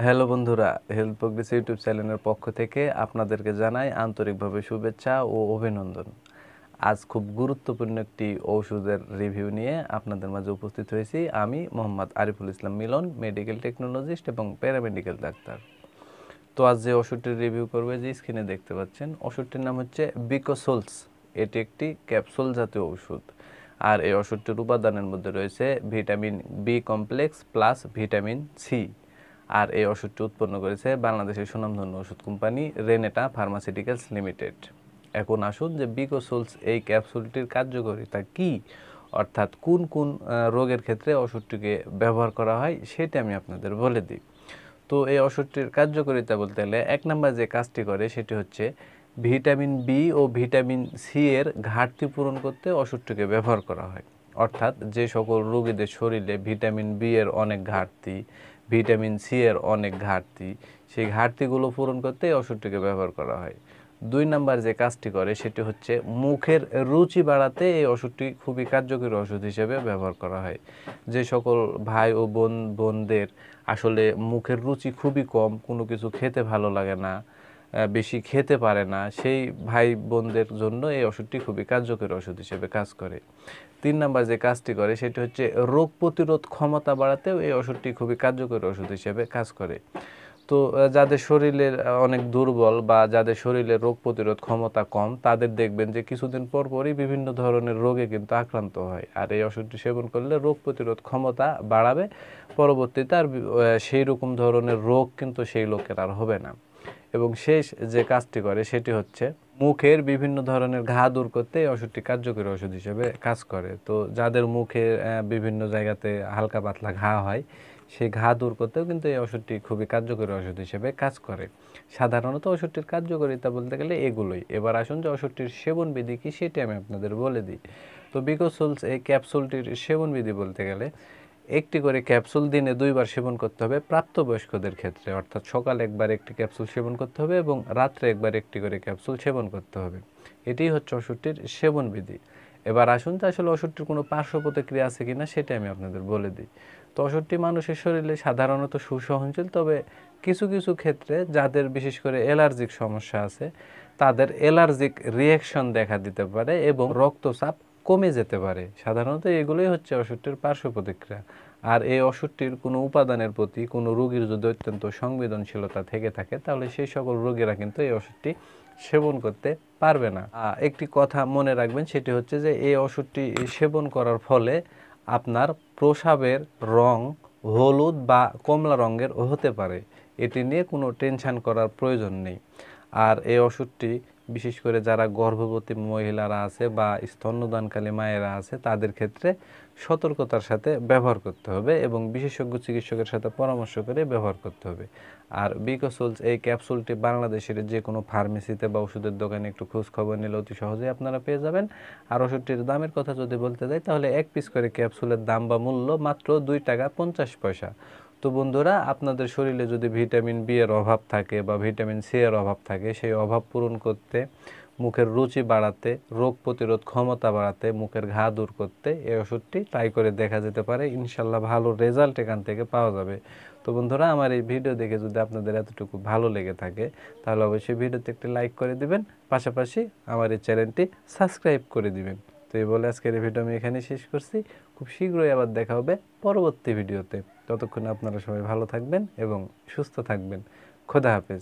Hello বন্ধুরা, health progress YouTube চ্যানেলের পক্ষ থেকে আপনাদেরকে জানাই আন্তরিকভাবে শুভেচ্ছা ও অভিনন্দন। আজ খুব গুরুত্বপূর্ণ একটি ওষুধের রিভিউ নিয়ে আপনাদের মাঝে উপস্থিত হয়েছি। আমি মোহাম্মদ আরিফুল ইসলাম মিলন, মেডিকেল টেকনোলজিস্ট এবং প্যারামেডিক্যাল ডাক্তার। তো আজ যে ওষুধটির রিভিউ করবে, যে স্ক্রিনে দেখতে পাচ্ছেন, ওষুধটির নাম হচ্ছে বিকোসোলস। এটি একটি ক্যাপসুল জাতীয় ওষুধ। আর এই ওষুধটির উপাদানের মধ্যে রয়েছে vitamin B complex plus vitamin C. আর এই ওষুধটি উৎপন্ন করেছে বাংলাদেশের সুনামধন্য ওষুধ কোম্পানি রেনেটা ফার্মাসিউটিক্যালস লিমিটেড। এখন আসুন যে বিকোসোলস এই ক্যাপসুলটির কার্যকারিতা কী, অর্থাৎ কোন কোন রোগের ক্ষেত্রে ওষুধটিকে ব্যবহার করা হয় সেটা আমি আপনাদের বলে দিই। তো এই ওষুধটির কার্যকারিতা বলতে গেলে 1 নম্বর যে কাজটি করে সেটি হচ্ছে ভিটামিন বি ও ভিটামিন সি এর ঘাটতি পূরণ করতে ওষুধটিকে ব্যবহার করা হয়। অর্থাৎ যে সকল রোগীদের শরীরে ভিটামিন বি এর অনেক ঘাটতি, ভিটামিন সি এর অনেক ঘাটতি, সেই ঘাটতিগুলো পূরণ করতে এই ওষুধটিকে ব্যবহার করা হয়। 2 নম্বর যে কাজটি করে সেটি হচ্ছে মুখের রুচি বাড়াতে এই ওষুধটি খুবই কার্যকরী ওষুধ হিসেবে ব্যবহার করা হয়। যে সকল ভাই ও বোনদের আসলে মুখের রুচি খুবই কম, কোনো কিছু খেতে ভালো লাগে না, বেশি খেতে পারে না, সেই ভাই বোনদের জন্য এই ওষুধটি খুবই কার্যকরী ওষুধ হিসেবে কাজ করে। 3 নম্বর যে কাজটি করে সেটি হচ্ছে রোগ প্রতিরোধ ক্ষমতা বাড়াতেও এই ওষুধটি খুবই কার্যকরী ওষুধ হিসেবে কাজ করে। তো যাদের শরীরের অনেক দুর্বল বা যাদের শরীরে রোগ প্রতিরোধ ক্ষমতা কম, তাদের দেখবেন যে কিছুদিন পর পরই বিভিন্ন ধরনের রোগে কিন্তু আক্রান্ত হয়। আর এই ওষুধটি সেবন করলে রোগ প্রতিরোধ ক্ষমতা বাড়াবে, পরবর্তীতে আর সেই রকম ধরনের রোগ কিন্তু সেই লোকের আর হবে না। এবং শেষ যে কাজটি করে সেটি হচ্ছে মুখের বিভিন্ন ধরনের ঘা দূর করতে এই ওষুধটি কার্যকরী ওষুধ হিসেবে কাজ করে। তো যাদের মুখে বিভিন্ন জায়গাতে হালকা পাতলা ঘা হয়, সেই ঘা দূর করতেও কিন্তু এই ওষুধটি খুবই কার্যকরী ওষুধ হিসেবে কাজ করে। সাধারণত ওষুধটির কার্যকারিতা বলতে গেলে এগুলোই। এবার আসুন যে ওষুধটির সেবনবিধি কী সেটি আমি আপনাদের বলে দিই। তো বিকোসোলস এই ক্যাপসুলটির সেবনবিধি বলতে গেলে একটি করে ক্যাপসুল দিনে 2 বার সেবন করতে হবে প্রাপ্তবয়স্কদের ক্ষেত্রে, অর্থাৎ সকালে একবার একটি ক্যাপসুল সেবন করতে হবে এবং রাত্রে একবার একটি করে ক্যাপসুল সেবন করতে হবে। এটিই হচ্ছে ওষুধটির সেবনবিধি। এবার আসুন যে আসলে ওষুধটির কোনো পার্শ্ব প্রতিক্রিয়া আছে কিনা সেটা আমি আপনাদের বলে দিই। তো ওষুধটি মানুষের শরীরে সাধারণত সুসহনশীল, তবে কিছু কিছু ক্ষেত্রে যাদের বিশেষ করে অ্যালার্জিক সমস্যা আছে, তাদের অ্যালার্জিক রিঅ্যাকশন দেখা দিতে পারে এবং রক্তচাপ কমে যেতে পারে। সাধারণত এগুলোই হচ্ছে ওষুধটির পার্শ্ব প্রতিক্রিয়া। আর এই ওষুধটির কোনো উপাদানের প্রতি কোনো রোগীর যদি অত্যন্ত সংবেদনশীলতা থেকে থাকে, তাহলে সেই সকল রোগীরা কিন্তু এই ওষুধটি সেবন করতে পারবে না। একটি কথা মনে রাখবেন, সেটি হচ্ছে যে এই ওষুধটি সেবন করার ফলে আপনার প্রস্রাবের রং হলুদ বা কমলা রঙের হতে পারে। এটি নিয়ে কোনো টেনশন করার প্রয়োজন নেই। আর এই ওষুধটি বিশেষ করে যারা গর্ভবতী মহিলারা আছে বা স্তন্যদানকালী মায়েরা আছে, তাদের ক্ষেত্রে সতর্কতার সাথে ব্যবহার করতে হবে এবং বিশেষজ্ঞ চিকিৎসকের সাথে পরামর্শ করে ব্যবহার করতে হবে। আর বিকোসোলস এই ক্যাপসুলটি বাংলাদেশের যে কোনো ফার্মেসিতে বা ওষুধের দোকানে একটু খোঁজ খবর নিলে অতি সহজেই আপনারা পেয়ে যাবেন। আর ওষুধটির দামের কথা যদি বলতে যাই, তাহলে 1 পিস করে ক্যাপসুলের দাম বা মূল্য মাত্র 2 টাকা 50 পয়সা। তো বন্ধুরা, আপনাদের শরীরে যদি ভিটামিন বি এর অভাব থাকে বা ভিটামিন সি এর অভাব থাকে, সেই অভাব পূরণ করতে, মুখের রুচি বাড়াতে, রোগ প্রতিরোধ ক্ষমতা বাড়াতে, মুখের ঘা দূর করতে এই ওষুধটি ট্রাই করে দেখা যেতে পারে। ইনশাল্লাহ ভালো রেজাল্ট এখান থেকে পাওয়া যাবে। তো বন্ধুরা, আমার এই ভিডিও দেখে যদি আপনাদের এতটুকু ভালো লেগে থাকে, তাহলে অবশ্যই ভিডিওতে একটি লাইক করে দিবেন, পাশাপাশি আমার এই চ্যানেলটি সাবস্ক্রাইব করে দিবেন। তো এই বলে আজকের এই ভিডিও আমি এখানে শেষ করছি। খুব শীঘ্রই আবার দেখা হবে পরবর্তী ভিডিওতে। ততক্ষণে আপনারা সবাই ভালো থাকবেন এবং সুস্থ থাকবেন। খোদা হাফেজ।